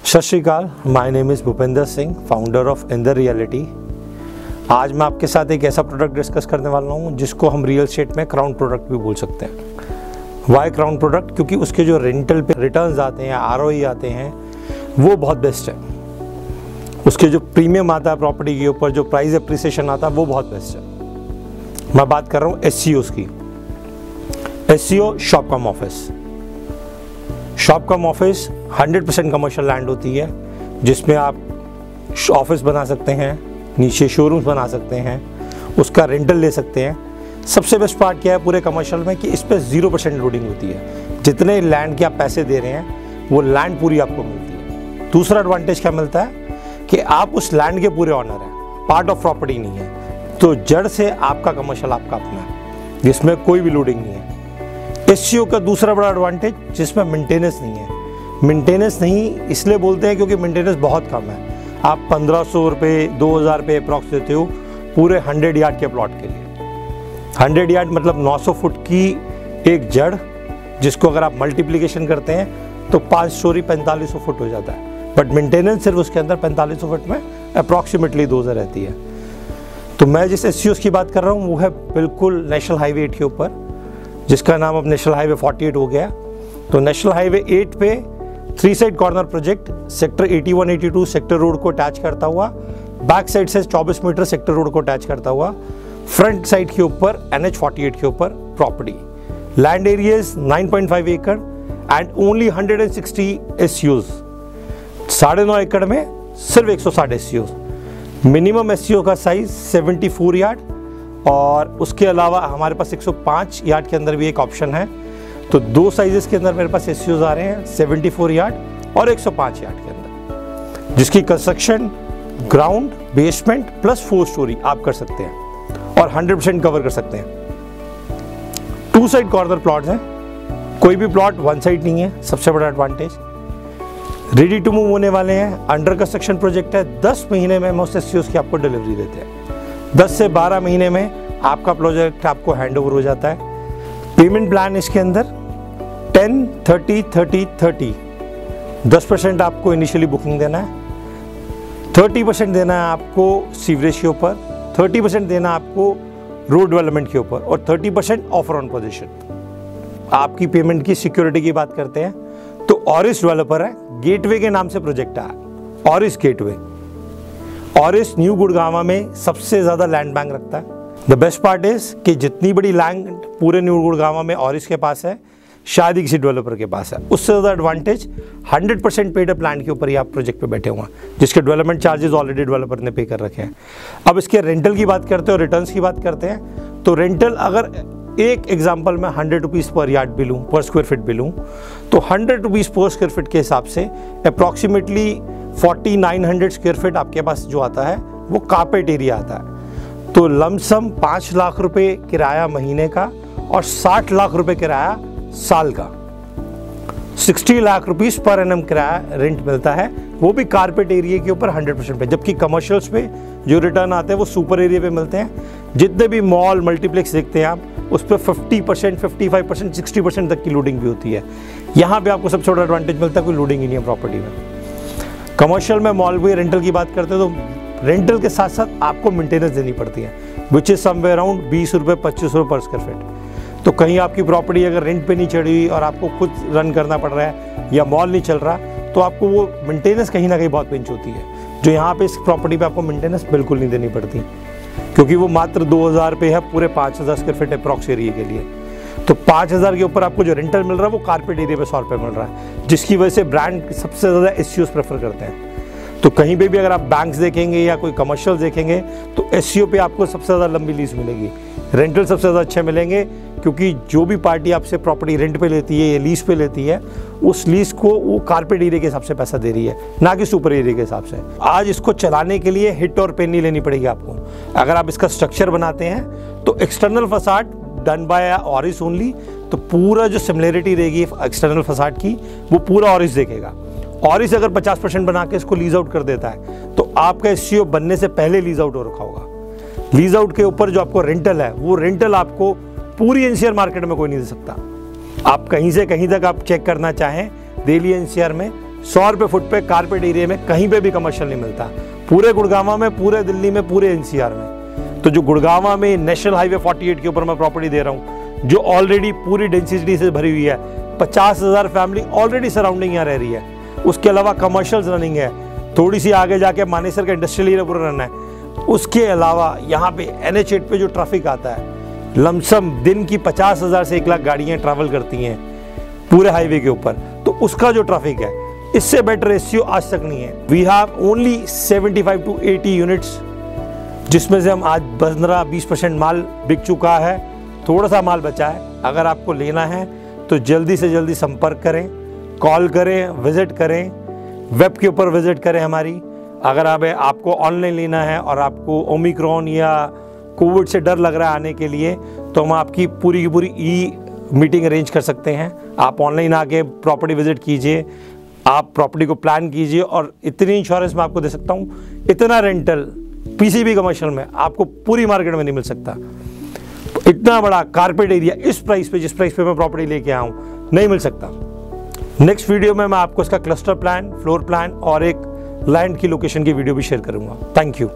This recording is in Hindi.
सत श्री अकाल, my name is Bhupendra Singh, founder of Inder reality. आज मैं आपके साथ एक ऐसा प्रोडक्ट डिस्कस करने वाला हूँ जिसको हम रियल एस्टेट में क्राउन प्रोडक्ट भी बोल सकते हैं। Why crown product? क्योंकि उसके जो रेंटल पे रिटर्न्स आते हैं, आरओई आते हैं, वो बहुत बेस्ट है। उसके जो प्रीमियम आता है प्रॉपर्टी के ऊपर, जो प्राइस एप्रिसिएशन आता है, वो बहुत बेस्ट है। मैं बात कर रहा हूँ एससीओज़ की। एससीओ शॉप कम ऑफिस। शॉप कम ऑफिस 100% कमर्शियल लैंड होती है, जिसमें आप ऑफिस बना सकते हैं, नीचे शोरूम्स बना सकते हैं, उसका रेंटल ले सकते हैं। सबसे बेस्ट पार्ट क्या है पूरे कमर्शियल में कि इस पर 0% लोडिंग होती है। जितने लैंड के आप पैसे दे रहे हैं वो लैंड पूरी आपको मिलती है। दूसरा एडवांटेज क्या मिलता है कि आप उस लैंड के पूरे ऑनर हैं, पार्ट ऑफ प्रॉपर्टी नहीं है। तो जड़ से आपका कमर्शियल आपका अपना है, जिसमें कोई भी लोडिंग नहीं है। एससीओ का दूसरा बड़ा एडवांटेज जिसमें मेंटेनेंस नहीं है। मेंटेनेंस नहीं इसलिए बोलते हैं क्योंकि मेंटेनेंस बहुत कम है। आप 1500 रुपये 2000 रुपये अप्रॉक्स देते हो पूरे 100 यार्ड के प्लॉट के लिए। 100 यार्ड मतलब 900 फुट की एक जड़, जिसको अगर आप मल्टीप्लिकेशन करते हैं तो 5 स्टोरी 4500 फुट हो जाता है। बट मेंटेनेंस सिर्फ उसके अंदर 4500 फुट में अप्रॉक्सीमेटली 2000 रहती है। तो मैं जिस एससीओ की बात कर रहा हूँ वो है बिल्कुल नेशनल हाईवे 8 के ऊपर, जिसका नाम अब नेशनल हाईवे 48 हो गया। तो नेशनल हाईवे 8 पे 3 side corner project sector 81, 82 sector road को अटैच करता हुआ, बैक साइड से 24 मीटर सेक्टर रोड को अटैच करता हुआ, फ्रंट साइड के ऊपर NH 48 के ऊपर प्रॉपर्टी। लैंड एरियाज 9.5 एकड़ एंड ओनली 160 एससीओज। 9.5 एकड़ में सिर्फ 160 एससीओज। मिनिमम एससीओ का साइज 74 यार्ड, और उसके अलावा हमारे पास 105 यार्ड के अंदर भी एक ऑप्शन है। तो 2 साइजेस के अंदर मेरे पास एससीओज आ रहे हैं, 74 यार्ड और 105 यार्ड के अंदर, जिसकी construction ground, basement plus 4 story आप कर सकते हैं और 100% कवर कर सकते हैं। 2 साइड कॉर्नर प्लॉट्स हैं, कोई भी प्लॉट 1 साइड नहीं है, सबसे बड़ा एडवांटेज। रेडी टू मूव होने वाले हैं, अंडर कंस्ट्रक्शन प्रोजेक्ट है। 10 महीने में मोस्ट एससीओज की आपको डिलीवरी देते हैं। 10 से 12 महीने में आपका प्रोजेक्ट आपको हैंड ओवर हो जाता है। पेमेंट प्लान इसके अंदर 10, 30, 30, 30। 10% आपको इनिशियली बुकिंग देना है, 30% देना है आपको सीवरेज के ऊपर, 30% देना है आपको रोड डेवलपमेंट के ऊपर, और 30% ऑफर ऑन पोजीशन। आपकी पेमेंट की सिक्योरिटी की बात करते हैं तो ऑरिस डेवलपर है, गेटवे के नाम से प्रोजेक्ट है, orris gateway. Orris new Gurgaon में सबसे ज़्यादा लैंड बैंक रखता है। द बेस्ट पार्ट इज कि जितनी बड़ी लैंड पूरे न्यू गुड़गांव में ऑरिस के पास है, शायद ही किसी डेवलपर के पास है। उससे ज़्यादा एडवांटेज 100% पेड अप लैंड के ऊपर ही आप प्रोजेक्ट पे बैठे हुए हैं, जिसके डेवलपमेंट चार्जेस ऑलरेडी डेवलपर ने पे कर रखे हैं। अब इसके रेंटल की बात करते हैं और रिटर्न्स की बात करते हैं। तो रेंटल अगर एक एग्जाम्पल में 100 रुपीज़ पर यार्ड भी लूँ, पर स्क्वायर फीट भी लूँ, तो 100 रुपीज़ पर स्क्वायर फीट के हिसाब से अप्रॉक्सीमेटली 4900 स्क्वायर फीट आपके पास जो आता है वो कारपेट एरिया आता है। तो लमसम 5 लाख रुपए किराया महीने का और 60 लाख रुपए किराया साल का, 60 लाख रुपीस पर एनम किराया रेंट मिलता है, वो भी कारपेट एरिया के ऊपर 100% पे। जबकि कमर्शियल्स पे जो रिटर्न आते हैं वो सुपर एरिया पे मिलते हैं। जितने भी मॉल मल्टीप्लेक्स देखते हैं आप, उस पर 50%, 55%, 60% तक की लोडिंग भी होती है। यहाँ पे आपको सबसे बड़ा एडवांटेज मिलता है, कोई लोडिंग ही नहीं है प्रॉपर्टी में। कमर्शियल में मॉल भी रेंटल की बात करते हैं तो रेंटल के साथ साथ आपको मेंटेनेंस देनी पड़ती है, विच इज समवेयर अराउंड 20 रुपये 25 रुपये पर स्क्वायर फीट। तो कहीं आपकी प्रॉपर्टी अगर रेंट पे नहीं चढ़ी और आपको खुद रन करना पड़ रहा है या मॉल नहीं चल रहा, तो आपको वो मेंटेनेंस कहीं ना कहीं बहुत पिंच होती है, जो यहाँ पे इस प्रॉपर्टी पे आपको मेंटेनेंस बिल्कुल नहीं देनी पड़ती, क्योंकि वो मात्र 2000 रुपये है पूरे 5000 स्क्वायर फीट अप्रॉक्स एरिया के लिए। तो 5000 के ऊपर आपको जो रेंटल मिल रहा है वो कारपेट एरिया पे 100 रुपये मिल रहा है, जिसकी वजह से ब्रांड सबसे ज़्यादा एससीओज प्रेफर करते हैं। तो कहीं पे भी अगर आप बैंक्स देखेंगे या कोई कमर्शियल देखेंगे तो एससीओ पे आपको सबसे ज़्यादा लंबी लीज मिलेगी, रेंटल सबसे ज़्यादा अच्छे मिलेंगे, क्योंकि जो भी पार्टी आपसे प्रॉपर्टी रेंट पे लेती है या लीज पे लेती है, उस लीज को वो कारपेट एरिया के हिसाब से पैसा दे रही है, ना कि सुपर एरिया के हिसाब से। आज इसको चलाने के लिए हिट और पेन नहीं लेनी पड़ेगी आपको। अगर आप इसका स्ट्रक्चर बनाते हैं तो external facade done by orris only, तो पूरा जो सिमिलरिटी रहेगी एक्सटर्नल फसाड की वो पूरा ऑरिस देखेगा। ऑरिस अगर 50% बना के इसको लीज आउट कर देता है तो आपका एससीओ बनने से पहले लीज आउट हो रखा होगा। लीज आउट के ऊपर जो आपको रेंटल है वो रेंटल आपको पूरी एनसीआर मार्केट में कोई नहीं दे सकता। आप कहीं से कहीं तक आप चेक करना चाहें, दिल्ली एनसीआर में 100 रुपये फुट पे कारपेट एरिया में कहीं पे भी कमर्शियल नहीं मिलता, पूरे गुड़गांव में, पूरे दिल्ली में, पूरे एनसीआर में। तो जो गुड़गांव में नेशनल हाईवे 48 के ऊपर मैं प्रॉपर्टी दे रहा हूँ, जो ऑलरेडी पूरी डेंसिटी से भरी हुई है, 50,000 फैमिली ऑलरेडी सराउंडिंग यहाँ रह रही है, उसके अलावा कमर्शियल्स रनिंग है, थोड़ी सी आगे जाके मानेसर का इंडस्ट्रियल एरिया पूरा रन है। उसके अलावा यहाँ पे NH8 पे जो ट्रैफिक आता है, लमसम दिन की 50,000 से 1 लाख गाड़ियाँ ट्रैवल करती हैं पूरे हाईवे के ऊपर, तो उसका जो ट्रैफिक है, इससे बेटर रेशियो आज तक नहीं है। We have only 75 to 80 units, जिसमें से हम आज 15-20% माल बिक चुका है, थोड़ा सा माल बचा है। अगर आपको लेना है तो जल्दी से जल्दी संपर्क करें, कॉल करें, विजिट करें, वेब के ऊपर विजिट करें हमारी। अगर आपको ऑनलाइन लेना है और आपको ओमिक्रॉन या कोविड से डर लग रहा है आने के लिए, तो हम आपकी पूरी की पूरी मीटिंग अरेंज कर सकते हैं। आप ऑनलाइन आके प्रॉपर्टी विजिट कीजिए, आप प्रॉपर्टी को प्लान कीजिए, और इतनी इंश्योरेंस मैं आपको दे सकता हूँ, इतना रेंटल PCB कमर्शियल में आपको पूरी मार्केट में नहीं मिल सकता। इतना बड़ा कारपेट एरिया इस प्राइस पे, जिस प्राइस पे मैं प्रॉपर्टी लेके आया हूँ, नहीं मिल सकता। नेक्स्ट वीडियो में मैं आपको इसका क्लस्टर प्लान, फ्लोर प्लान और एक लैंड की लोकेशन की वीडियो भी शेयर करूँगा। Thank you.